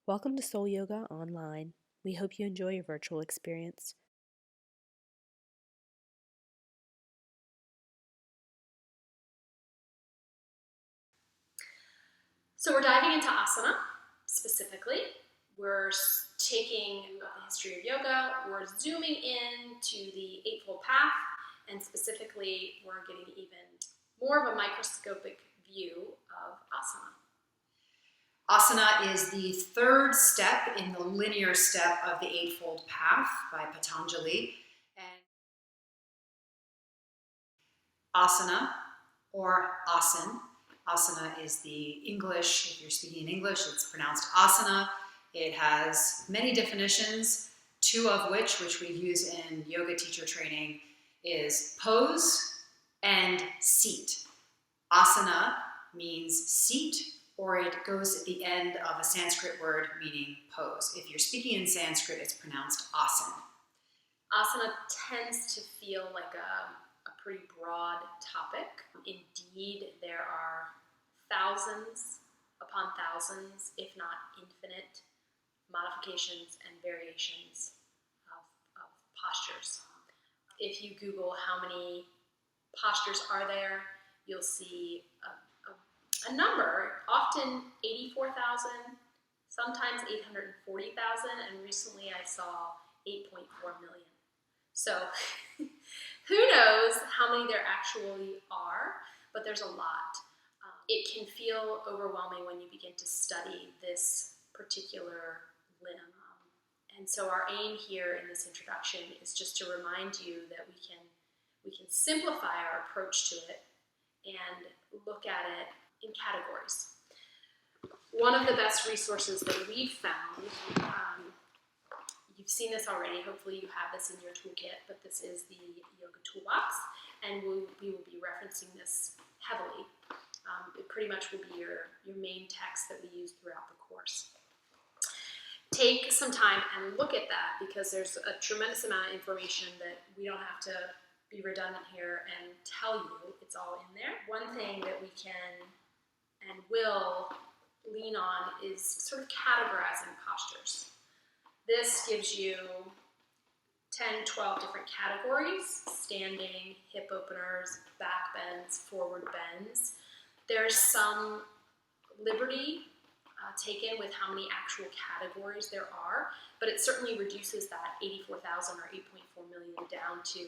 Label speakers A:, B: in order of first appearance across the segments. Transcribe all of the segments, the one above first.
A: Welcome to Soul Yoga Online. We hope you enjoy your virtual experience.
B: So we're diving into asana specifically. We're taking the history of yoga, we're zooming in to the Eightfold Path, and specifically we're getting even more of a microscopic view of asana.
C: Asana is the third step in the linear step of the Eightfold Path by Patanjali. And asana, or asan. Asana is the English, if you're speaking in English, it's pronounced asana. It has many definitions, two of which we use in yoga teacher training, is pose and seat. Asana means seat, or it goes at the end of a Sanskrit word meaning pose. If you're speaking in Sanskrit, it's pronounced asan.
B: Asana tends to feel like a pretty broad topic. Indeed, there are thousands upon thousands, if not infinite, modifications and variations of postures. If you Google how many postures are there, you'll see a number, often 84,000, sometimes 840,000, and recently I saw 8.4 million. So who knows how many there actually are, but there's a lot. It can feel overwhelming when you begin to study this particular limb. And so our aim here in this introduction is just to remind you that we can simplify our approach to it and look at it in categories. One of the best resources that we've found, you've seen this already, hopefully you have this in your toolkit, but this is the Yoga Toolbox, and we will be referencing this heavily. It pretty much will be your main text that we use throughout the course. Take some time and look at that, because there's a tremendous amount of information that we don't have to be redundant here and tell you. It's all in there. One thing that we can and will lean on is sort of categorizing postures. This gives you 10, 12 different categories: standing, hip openers, back bends, forward bends. There's some liberty taken with how many actual categories there are, but it certainly reduces that 84,000 or 8.4 million down to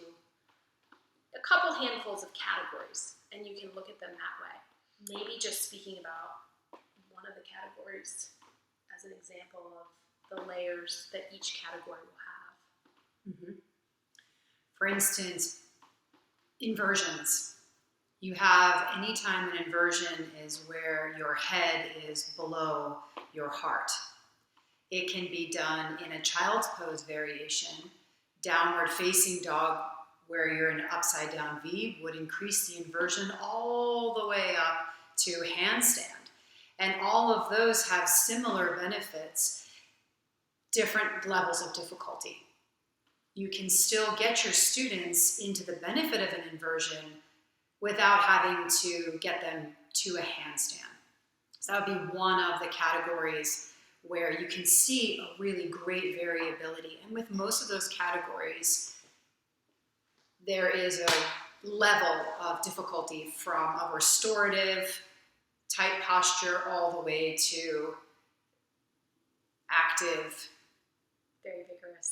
B: a couple handfuls of categories, and you can look at them that way. Maybe just speaking about one of the categories as an example of the layers that each category will have.
C: Mm-hmm. For instance, inversions. You have any time an inversion is where your head is below your heart. It can be done in a child's pose variation. Downward facing dog, where you're in an upside down V, would increase the inversion all the way up to handstand. And all of those have similar benefits, different levels of difficulty. You can still get your students into the benefit of an inversion without having to get them to a handstand. So that would be one of the categories where you can see a really great variability. And with most of those categories, there is a level of difficulty from a restorative tight posture all the way to active,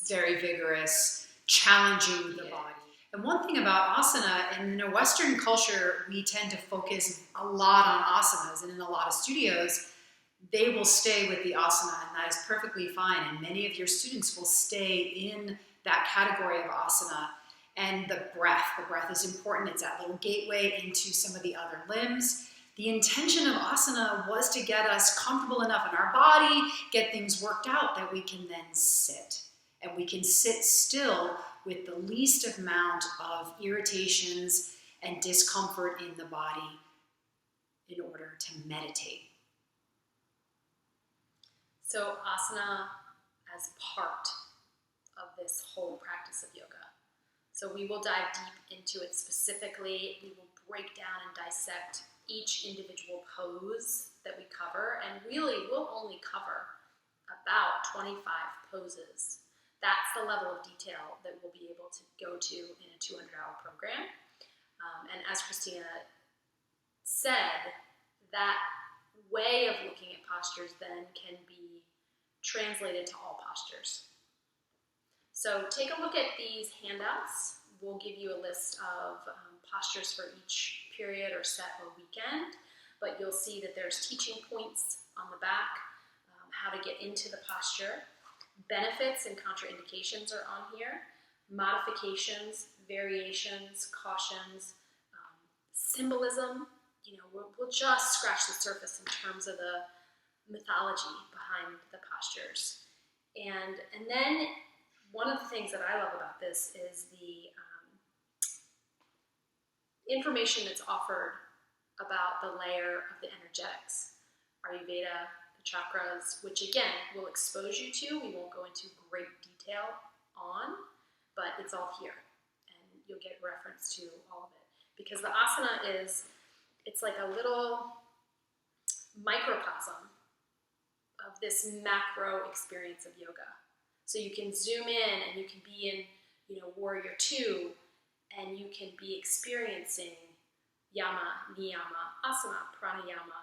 C: very vigorous, challenging the body. And one thing about asana, in a Western culture, we tend to focus a lot on asanas, and in a lot of studios, they will stay with the asana, and that is perfectly fine. And many of your students will stay in that category of asana. And the breath is important. It's that little gateway into some of the other limbs. The intention of asana was to get us comfortable enough in our body, get things worked out, that we can then sit. And we can sit still with the least amount of irritations and discomfort in the body in order to meditate.
B: So asana as part of this whole practice of yoga. So we will dive deep into it specifically. We will break down and dissect each individual pose that we cover, and really we'll only cover about 25 poses. That's the level of detail that we'll be able to go to in a 200-hour program. And as Kristina said, that way of looking at postures then can be translated to all postures. So take a look at these handouts. We'll give you a list of postures for each period or set or weekend, but you'll see that there's teaching points on the back, how to get into the posture. Benefits and contraindications are on here. Modifications, variations, cautions, symbolism. We'll just scratch the surface in terms of the mythology behind the postures. And then one of the things that I love about this is the information that's offered about the layer of the energetics, Ayurveda, the chakras, which again will expose you to. We won't go into great detail on, but it's all here, and you'll get reference to all of it. Because the asana it's like a little microcosm of this macro experience of yoga. So you can zoom in and you can be in, warrior 2, and you can be experiencing yama, niyama, asana, pranayama,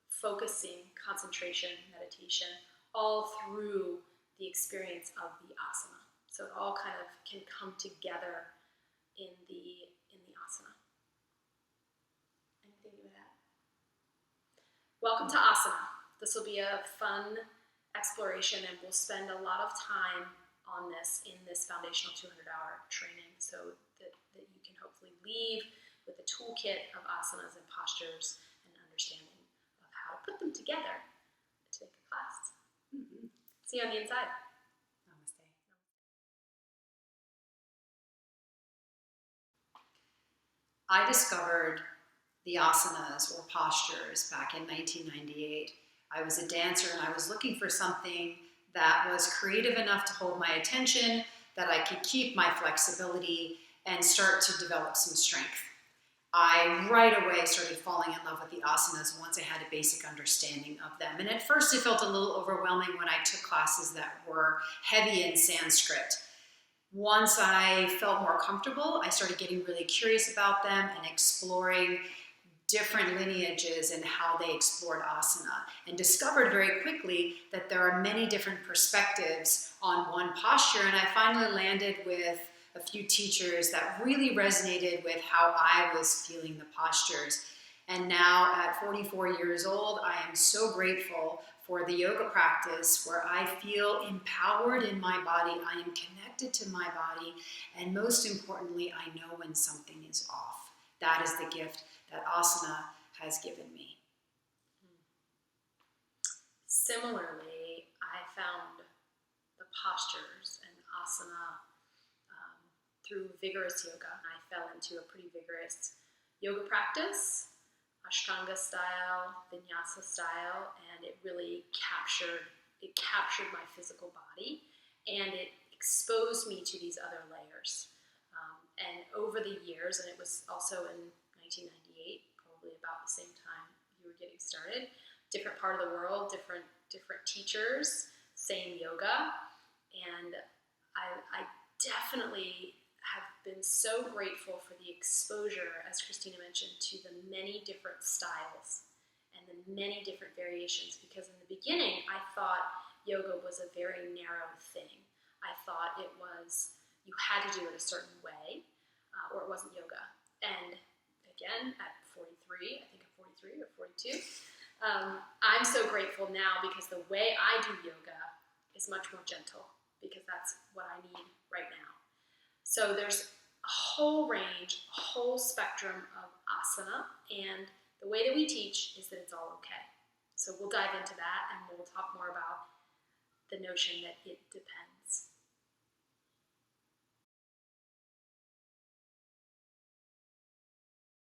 B: focusing, concentration, meditation, all through the experience of the asana. So it all kind of can come together in the asana. Anything you would add? Welcome to asana. This will be a fun exploration, and we'll spend a lot of time on this in this foundational 200-hour training, so that you can hopefully leave with a toolkit of asanas and postures and an understanding of how to put them together to make a class. Mm-hmm. See you on the inside.
C: Namaste. I discovered the asanas or postures back in 1998. I was a dancer and I was looking for something that was creative enough to hold my attention, that I could keep my flexibility and start to develop some strength. I right away started falling in love with the asanas once I had a basic understanding of them. And at first it felt a little overwhelming when I took classes that were heavy in Sanskrit. Once I felt more comfortable, I started getting really curious about them and exploring different lineages and how they explored asana, and discovered very quickly that there are many different perspectives on one posture. And I finally landed with a few teachers that really resonated with how I was feeling the postures. And now at 44 years old, I am so grateful for the yoga practice where I feel empowered in my body, I am connected to my body, and most importantly, I know when something is off. That is the gift that asana has given me.
B: Similarly, I found the postures and asana through vigorous yoga. I fell into a pretty vigorous yoga practice, Ashtanga style, Vinyasa style, and it really captured my physical body, and it exposed me to these other layers. And over the years, and it was also in 1998, probably about the same time you were getting started, different part of the world, different teachers, same yoga, and I definitely have been so grateful for the exposure, as Kristina mentioned, to the many different styles and the many different variations, because in the beginning I thought yoga was a very narrow thing. I thought it was, you had to do it a certain way, or it wasn't yoga. And again, at 43, I think I'm 43 or 42, I'm so grateful now because the way I do yoga is much more gentle, because that's what I need right now. So there's a whole range, a whole spectrum of asana, and the way that we teach is that it's all okay. So we'll dive into that, and we'll talk more about the notion that it depends.